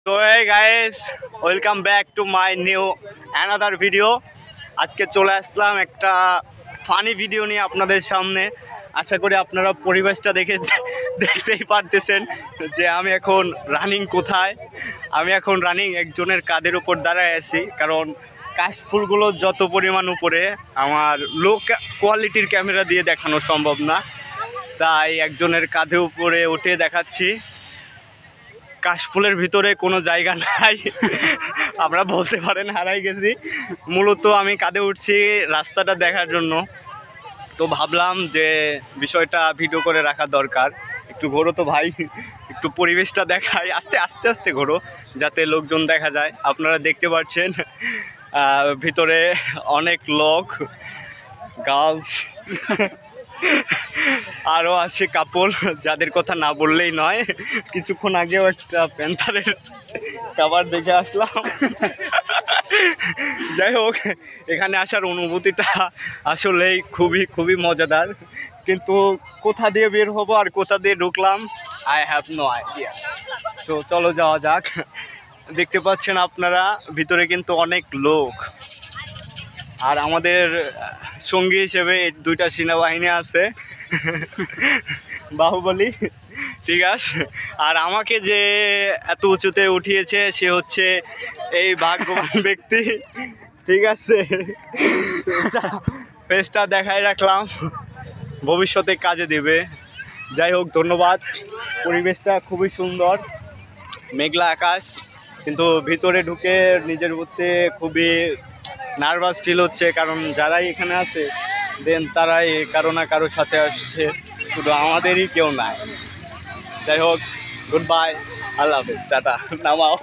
তো এই guys, welcome back to my new another video. আজকে চলে আসলাম একটা ফানি ভিডিও নিয়ে আপনাদের সামনে। আশা করি আপনারা পরিবেশটা দেখতেই পারতেছেন যে আমি এখন রানিং কোথায়। আমি এখন রানিং একজনের কাঁধের উপর দাঁড়ায় আছি, কারণ কাশফুলগুলো যত পরিমাণ উপরে আমার লো কোয়ালিটির ক্যামেরা দিয়ে দেখানো সম্ভব না, তাই একজনের কাঁধে উপরে উঠে দেখাচ্ছি। কাশফুলের ভিতরে কোনো জায়গা নাই, আমরা বলতে পারেন হারাই গেছি। মূলত আমি কাঁধে উঠছি রাস্তাটা দেখার জন্য, তো ভাবলাম যে বিষয়টা ভিডিও করে রাখা দরকার। একটু ঘোরো তো ভাই, একটু পরিবেশটা দেখাই, আস্তে আস্তে আস্তে ঘোরো যাতে লোকজন দেখা যায়। আপনারা দেখতে পাচ্ছেন ভিতরে অনেক লোক, গার্লস আরও আছে কাপল, যাদের কথা না বললেই নয়। কিছুক্ষণ আগেও একটা প্যান্থারের খাবার দেখে আসলাম। যাই হোক, এখানে আসার অনুভূতিটা আসলেই খুবই মজাদার, কিন্তু কোথা দিয়ে বের হবো আর কোথা দিয়ে ঢুকলাম আই হ্যাভ নো আইডিয়া। তো চলো যাওয়া যাক। দেখতে পাচ্ছেন আপনারা ভিতরে কিন্তু অনেক লোক, আর আমাদের সঙ্গী হিসেবে দুইটা সেনাবাহিনী আছে, বাহুবলী, ঠিক আছে। আর আমাকে যে এত উঁচুতে উঠিয়েছে সে হচ্ছে এই ভাগ্যবান ব্যক্তি, ঠিক আছে। ফেসটা দেখাই রাখলাম, ভবিষ্যতে কাজে দেবে। যাই হোক, ধন্যবাদ। পরিবেশটা খুবই সুন্দর, মেঘলা আকাশ, কিন্তু ভিতরে ঢুকে নিজের মধ্যে খুবই নার্ভাস ফিল হচ্ছে, কারণ যারাই এখানে আছে দেন তারাই কারো না কারোর সাথে আসছে, শুধু আমাদেরই কেউ নাই। যাই হোক, গুড বাই, আল্লাহ হাফেজ, টাটা, নামাও।